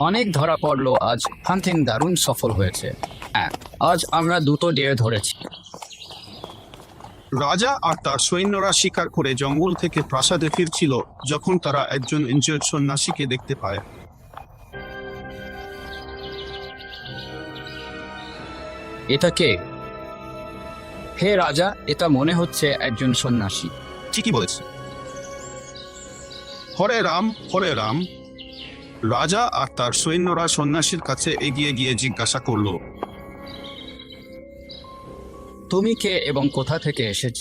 অনেক ধরা পড়লো আজ। হান্টিং দারুণ সফল হয়েছে। হ্যাঁ, আজ আমরা দুটো ডিয়ার ধরেছি। রাজা আর তার সৈন্যরা শিকার করে জঙ্গল থেকে প্রাসাদে ফিরছিল যখন তারা একজন ইনজিওর্ড সন্ন্যাসীকে দেখতে পায়। এটা কে? হে রাজা, এটা মনে হচ্ছে একজন সন্ন্যাসী। ঠিকই বলেছে। হরে রাম, হরে রাম। রাজা আর তার সৈন্যরা সন্ন্যাসীর কাছে এগিয়ে গিয়ে জিজ্ঞাসা করলো, তুমি কে এবং কোথা থেকে এসেছ?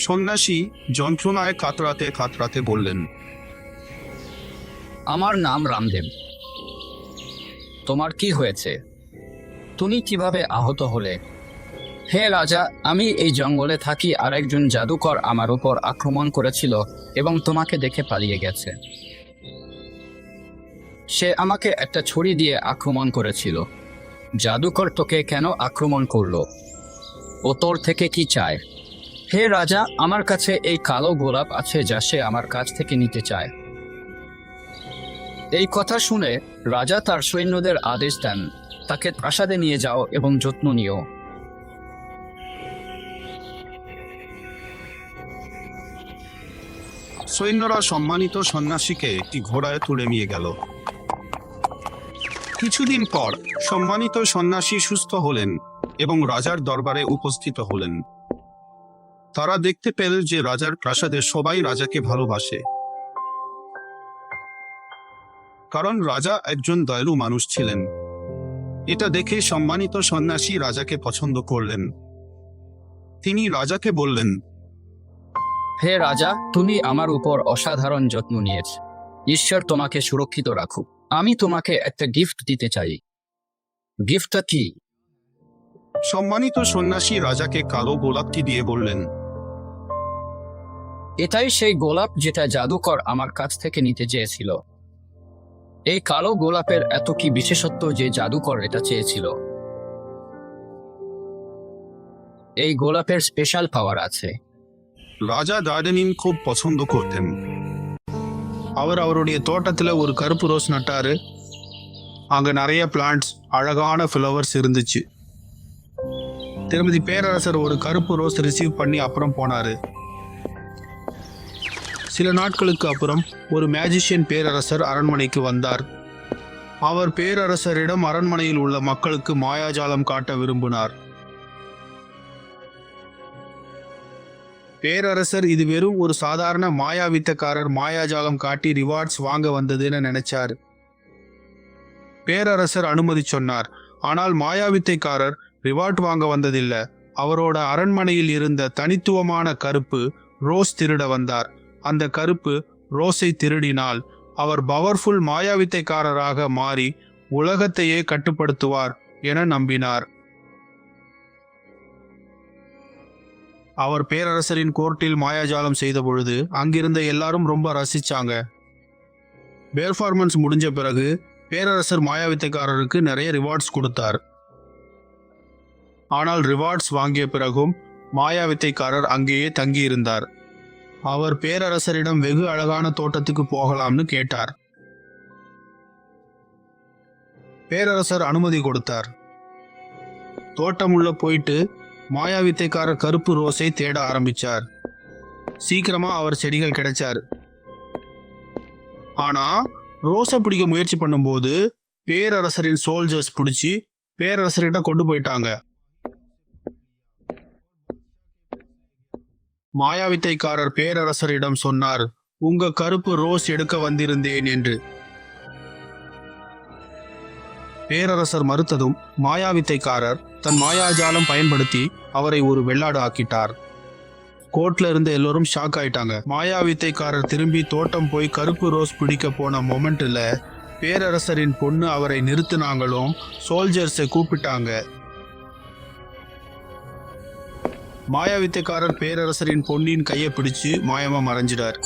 সন্ন্যাসী যন্ত্রণায় কাতরাতে কাতরাতে বললেন, আমার নাম রামদেব। তোমার কি হয়েছে? তুমি কিভাবে আহত হলে? হে রাজা, আমি এই জঙ্গলে থাকি আর একজন জাদুকর আমার উপর আক্রমণ করেছিল এবং তোমাকে দেখে পালিয়ে গেছে। সে আমাকে একটা ছুরি দিয়ে আক্রমণ করেছিল। জাদুকর তোকে কেন আক্রমণ করলো? ও তোর থেকে কি চায়? হে রাজা, আমার কাছে এই কালো গোলাপ আছে যা সে আমার কাছ থেকে নিতে চায়। এই কথা শুনে রাজা তার সৈন্যদের আদেশ দেন, তাকে প্রাসাদে নিয়ে যাও এবং যত্ন নিও। সৈন্যরা সম্মানিত সন্ন্যাসীকে একটি ঘোড়ায় তুলে নিয়ে গেল। কিছুদিন পর সম্মানিত সন্ন্যাসী সুস্থ হলেন এবং রাজার দরবারে উপস্থিত হলেন। তারা দেখতে পেল যে রাজার প্রাসাদে সবাই রাজাকে ভালোবাসে, কারণ রাজা একজন দয়ালু মানুষ ছিলেন। এটা দেখে সম্মানিত সন্ন্যাসী রাজাকে পছন্দ করলেন। তিনি রাজাকে বললেন, হে রাজা, তুমি আমার উপর অসাধারণ যত্ন নিয়েছ। ঈশ্বর তোমাকে সুরক্ষিত রাখুক। আমি তোমাকে একটা গিফট দিতে চাই। গিফটটা কি? সম্মানিত সন্ন্যাসী রাজাকে কালো গোলাপটি দিয়ে বললেন, এটাই সেই গোলাপ যেটা জাদুকর আমার কাছ থেকে নিতে চেয়েছিল। এই কালো গোলাপের এত কি বিশেষত্ব যে জাদুকর এটা চেয়েছিল? এই গোলাপের স্পেশাল পাওয়ার আছে। ராஜா கார்டனிங் খুব পছন্দ করতেন। அவர் அவருடைய தோட்டத்தில் ஒரு கருப்பு ரோஸ் நட்டாரு. அங்கே நிறைய பிளான்ட்ஸ், அழகான ஃப்ளவர்ஸ் இருந்துச்சு. திருமதி பேரரசர் ஒரு கருப்பு ரோஸ் ரிசீவ் பண்ணி அப்புறம் போனாரு. சில நாட்களுக்கு அப்புறம் ஒரு மேஜிஷியன் பேரரசர் அரண்மனைக்கு வந்தார். அவர் பேரரசரிடம் அரண்மனையில் உள்ள மக்களுக்கு மாயாஜாலம் காட்ட விரும்பினார். பேரரசர் இது வெறும் ஒரு சாதாரண மாயாவித்தக்காரர் மாயாஜாலம் காட்டி ரிவார்ட்ஸ் வாங்க வந்ததுன்னு நினைச்சார். பேரரசர் அனுமதி சொன்னார். ஆனால் மாயாவித்தைக்காரர் ரிவார்ட் வாங்க வந்ததில்லை. அவரோட அரண்மனையில் இருந்த தனித்துவமான கருப்பு ரோஸ் திருட வந்தார். அந்த கருப்பு ரோஸை திருடினால் அவர் பவர்ஃபுல் மாயாவித்தைக்காரராக மாறி உலகத்தையே கட்டுப்படுத்துவார் என நம்பினார். அவர் பேரரசரின் கோர்ட்டில் மாயாஜாலம் செய்த பொழுது அங்கிருந்த எல்லாரும் ரொம்ப ரசிச்சாங்க. பெர்ஃபார்மன்ஸ் முடிஞ்ச பிறகு பேரரசர் மாயாவித்தைக்காரருக்கு நிறைய ரிவார்ட்ஸ் கொடுத்தார். ஆனால் ரிவார்ட்ஸ் வாங்கிய பிறகும் மாயாவித்தைக்காரர் அங்கேயே தங்கியிருந்தார். அவர் பேரரசரிடம் வெகு அழகான தோட்டத்துக்கு போகலாம்னு கேட்டார். பேரரசர் அனுமதி கொடுத்தார். தோட்டம் உள்ள போயிட்டு மாயாவித்தைக்காரர் கருப்பு ரோஸை தேட ஆரம்பிச்சார். சீக்கிரமா அவர் செடிகள் கிடைச்சார். ஆனா ரோஸை பிடிக்க முயற்சி பண்ணும்போது பேரரசரின் சோல்ஜர்ஸ் பிடிச்சி பேரரசர்கிட்ட கொண்டு போயிட்டாங்க. மாயாவித்தைக்காரர் பேரரசரிடம் சொன்னார், உங்க கருப்பு ரோஸ் எடுக்க வந்திருந்தேன் என்று. பேரரசர் மறுத்ததும் மாயாவித்தைக்காரர் தன் மாயாஜாலம் பயன்படுத்தி அவரை ஒரு வெள்ளாடு ஆக்கிட்டார். கோர்ட்ல இருந்த எல்லோரும் ஷாக் ஆயிட்டாங்க. மாயாவித்தைக்காரர் திரும்பி தோட்டம் போய் கருப்பு ரோஸ் பிடிக்க போன மொமெண்ட்ல பேரரசரின் பொண்ணு அவரை நிறுத்தினாங்களும் சோல்ஜர்ஸை கூப்பிட்டாங்க. மாயாவித்தைக்காரர் பேரரசரின் பொன்னின் கையை பிடிச்சு மாயமா மறைஞ்சிடார்.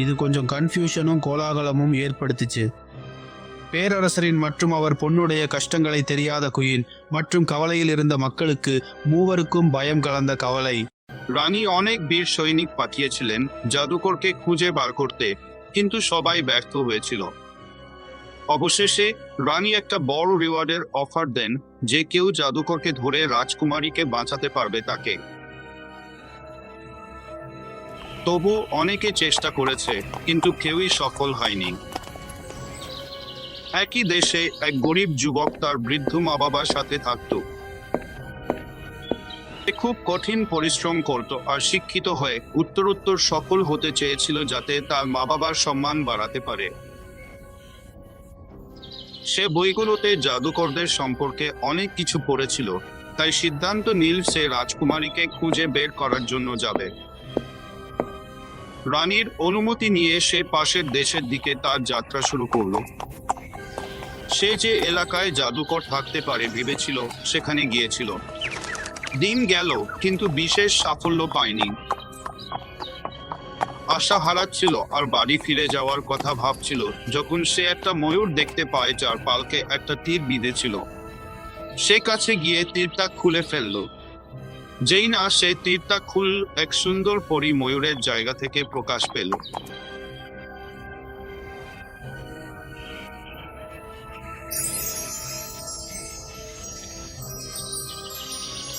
இது கொஞ்சம் கன்ஃபியூஷனும் கோலாகலமும் ஏற்படுத்துச்சு. பேரரசரின் மற்றும் அவர் பொண்ணுடைய கஷ்டங்களை தெரியாத குயின் மற்றும் கவலையில் இருந்த மக்களுக்கு மூவருக்கும் பயம் கலந்த கவலை. রানী অনেক বীর সৈনিক পাঠিয়েছিলেন জাদুকরকে খুঁজে বার করতে, কিন্তু সবাই ব্যর্থ হয়েছিল। অবশেষে রানী একটা বড় রিওয়ার্ডের অফার দেন, যে কেউ জাদুকরকে ধরে রাজকুমারীকে বাঁচাতে পারবে তাকে। তবু অনেকে চেষ্টা করেছে, কিন্তু কেউই সফল হয়নি। একই দেশে এক গরিব যুবক তার বৃদ্ধ মা বাবার সাথে থাকত। সে খুব কঠিন পরিশ্রম করত আর শিক্ষিত হয়ে উত্তরোত্তর সফল হতে চেয়েছিল, যাতে তার মা বাবার সম্মান বাড়াতে পারে। সে বইগুলোতে জাদুকরদের সম্পর্কে অনেক কিছু পড়েছিল, তাই সিদ্ধান্ত নিল সে রাজকুমারীকে খুঁজে বের করার জন্য যাবে। রানীর অনুমতি নিয়ে সে পাশের দেশের দিকে তার যাত্রা শুরু করল। সে যে এলাকায় জাদুকর থাকতে পারে ভেবেছিল, সেখানে গিয়েছিল। দিন গেল, কিন্তু বিশেষ সাফল্য পায়নি। আশা হারাচ্ছিল আর বাড়ি ফিরে যাওয়ার কথা ভাবছিল, যখন সে একটা ময়ূর দেখতে পায় যার পালকে একটা তীর বিঁধেছিল। সে কাছে গিয়ে তীরটা খুলে ফেলল। যেই না সে তীরটা খুল, এক সুন্দর পরী ময়ূরের জায়গা থেকে প্রকাশ পেল।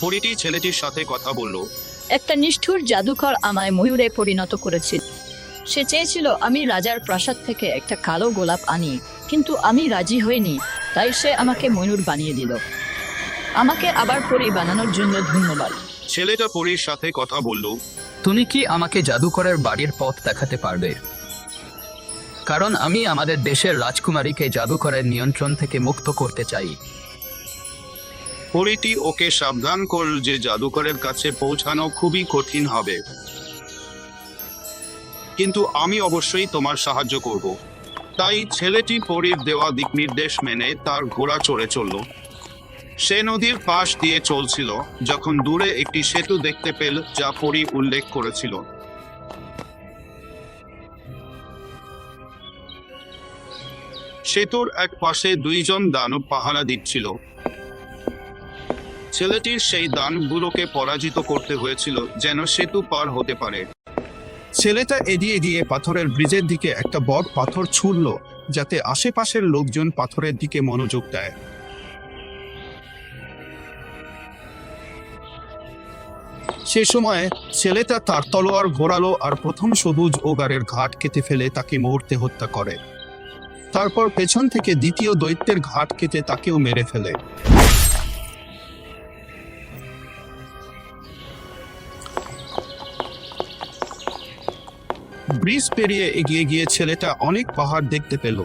পরীটি ছেলেটির সাথে কথা বলল। একটা নিষ্ঠুর জাদুকর আমায় ময়ূরে পরিণত করেছিল। সে চেয়েছিল আমি রাজার প্রাসাদ থেকে একটা কালো গোলাপ আনি, কিন্তু আমি রাজি হইনি, তাই সে আমাকে ময়ূর বানিয়ে দিল। আমাকে আবার পরী বানানোর জন্য ধন্যবাদ। ছেলেটা পরীর সাথে কথা বলল। তুমি কি আমাকে জাদুকরের বাড়ির পথ দেখাতে পারবে? কারণ আমি আমাদের দেশের রাজকুমারীকে জাদুকরের নিয়ন্ত্রণ থেকে মুক্ত করতে চাই। পরীটি ওকে সাবধান করল যে জাদুকরের কাছে পৌঁছানো খুবই কঠিন হবে, কিন্তু আমি অবশ্যই তোমার সাহায্য করব। তাই ছেলেটি পরীর দেওয়া দিক নির্দেশ মেনে তার ঘোড়া চড়ে চলল। সে নদীর পাশ দিয়ে চলছিল, যখন দূরে একটি সেতু দেখতে পেল যা পরী উল্লেখ করেছিল। সেতুর এক পাশে দুইজন দানব পাহারা দিচ্ছিল। ছেলেটির সেই দানবগুলোকে পরাজিত করতে হয়েছিল যেন সেতু পার হতে পারে। ছেলেটা এগিয়ে গিয়ে পাথরের ব্রিজের দিকে একটা বড় পাথর ছুঁড়ল, যাতে আশেপাশের লোকজন পাথরের দিকে মনোযোগ দেয়। সে সময় ছেলেটা তার তলোয়ার ঘোরালো আর প্রথম সবুজ ওগারের ঘাট কেটে ফেলে তাকে মুহূর্তে হত্যা করে। তারপর পেছন থেকে দ্বিতীয় দৈত্যের ঘাট কেটে তাকেও মেরে ফেলে। ব্রিজ পেরিয়ে এগিয়ে গিয়ে ছেলেটা অনেক পাহাড় দেখতে পেল।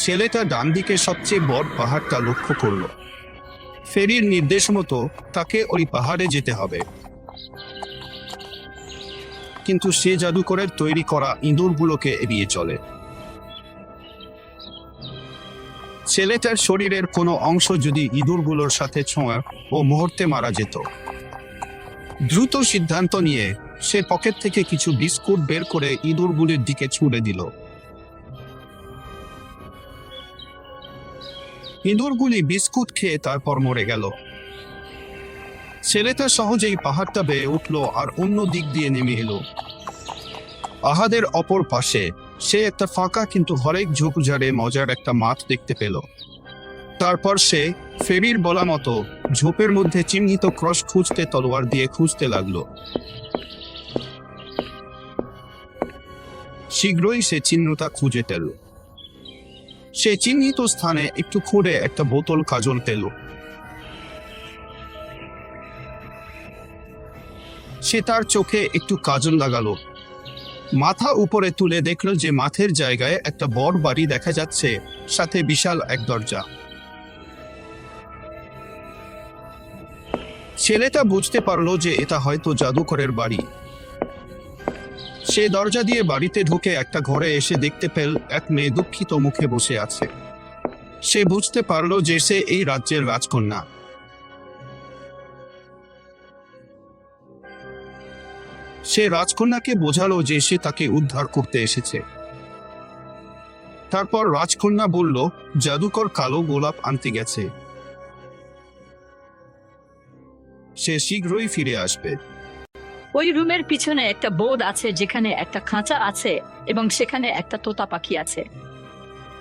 ছেলেটা ডান দিকে সবচেয়ে বড় পাহাড়টা লক্ষ্য করল। ফেরির নির্দেশ মতো তাকে ওই পাহাড়ে যেতে হবে, কিন্তু সে জাদুকরের তৈরি করা ইঁদুরগুলোকে এড়িয়ে চলে। ছেলেটার শরীরের কোনো অংশ যদি ইঁদুরগুলোর সাথে ছোঁয়, ও মুহূর্তে মারা যেত। দ্রুত সিদ্ধান্ত নিয়ে সে পকেট থেকে কিছু বিস্কুট বের করে ইঁদুরগুলির দিকে ছুঁড়ে দিল। ইঁদুরগুলি বিস্কুট খেয়ে তারপর মরে গেল। ছেলেটা সহজেই পাহাড়টা বেয়ে উঠল আর অন্য দিক দিয়ে নেমে এলো। পাহাড়ের অপর পাশে সে একটা ফাঁকা কিন্তু হরেক ঝোপঝাড়ে মজার একটা মাঠ দেখতে পেল। তারপর সে ফেরির বলা মতো ঝোপের মধ্যে চিহ্নিত ক্রস খুঁজতে তলোয়ার দিয়ে খুঁজতে লাগলো। শীঘ্রই সে চিহ্নটা খুঁজে পেল। সে চিহ্নিত স্থানে একটু খুঁড়ে একটা বোতল কাজল পেল। সে তার চোখে একটু কাজল লাগালো। মাথা উপরে তুলে দেখলো যে মাঠের জায়গায় একটা বড় বাড়ি দেখা যাচ্ছে, সাথে বিশাল এক দরজা। ছেলেটা বুঝতে পারলো যে এটা হয়তো জাদুকরের বাড়ি। সে দরজা দিয়ে বাড়িতে ঢুকে একটা ঘরে এসে দেখতে পেল এক মেয়ে দুঃখিত মুখে বসে আছে। সে বুঝতে পারলো যে সে এই রাজ্যের রাজকন্যা। সে রাজকন্যাকে বোঝালো যে সে তাকে উদ্ধার করতে এসেছে। তারপর রাজকন্যা বলল, জাদুকর কালো গোলাপ আনতে গেছে, সে শীঘ্রই ফিরে আসবে। ওই রুমের পিছনে একটা বোর্ড আছে যেখানে একটা খাঁচা আছে এবং সেখানে একটা তোতা পাখি আছে।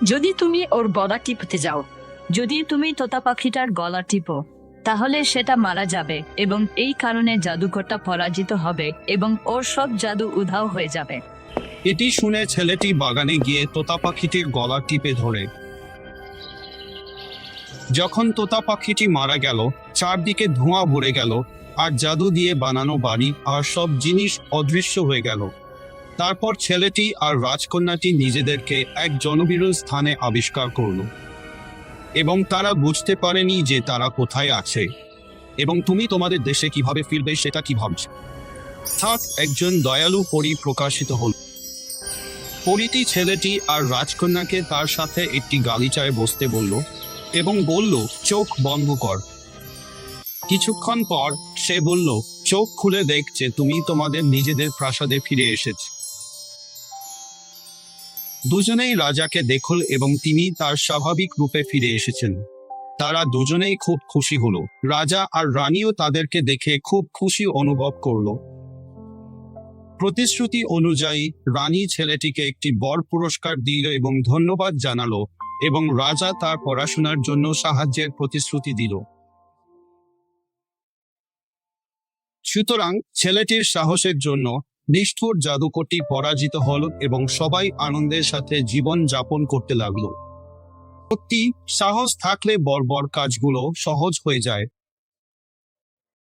যদি তুমি ওর গলা টিপতে যাও, যদি তুমি তোতা পাখিটার গলা টিপো, তাহলে সেটা মারা যাবে এবং এই কারণে জাদুকরটা পরাজিত হবে এবং ওর সব জাদু উধাও হয়ে যাবে। এটি শুনে ছেলেটি বাগানে গিয়ে তোতা পাখিটির গলা টিপে ধরে। যখন তোতা পাখিটি মারা গেল, চারদিকে ধোঁয়া ভরে গেল আর জাদু দিয়ে বানানো বাড়ি আর সব জিনিস অদৃশ্য হয়ে গেল। তারপর ছেলেটি আর রাজকন্যাটি নিজেদেরকে এক জনবিরল স্থানে আবিষ্কার করল এবং তারা বুঝতে পারেনি যে তারা কোথায় আছে এবং তুমি তোমাদের দেশে কিভাবে ফিরবে সেটা কি ভাবছো। হঠাৎ একজন দয়ালু পরী প্রকাশিত হল। পরীটি ছেলেটি আর রাজকন্যাকে তার সাথে একটি গালিচায় বসতে বলল এবং বলল, চোখ বন্ধ কর। কিছুক্ষণ পর সে বলল, চোখ খুলে দেখ যে তুমি তোমাদের নিজেদের প্রাসাদে ফিরে এসেছ। দুজনেই রাজাকে দেখল এবং তিনি তার স্বাভাবিক রূপে ফিরে এসেছেন। তারা দুজনেই খুব খুশি হলো। রাজা আর রানীও তাদেরকে দেখে খুব খুশি অনুভব করলো। প্রতিশ্রুতি অনুযায়ী রানী ছেলেটিকে একটি বর পুরস্কার দিল এবং ধন্যবাদ জানালো এবং রাজা তার পড়াশোনার জন্য সাহায্যের প্রতিশ্রুতি দিল। সুতরাং ছেলেটির সাহসের জন্য নিষ্ঠুর জাদুকরটি পরাজিত হল এবং সবাই আনন্দের সাথে জীবন যাপন করতে লাগলো। সত্যি, সাহস থাকলে বর্বর কাজগুলো সহজ হয়ে যায়।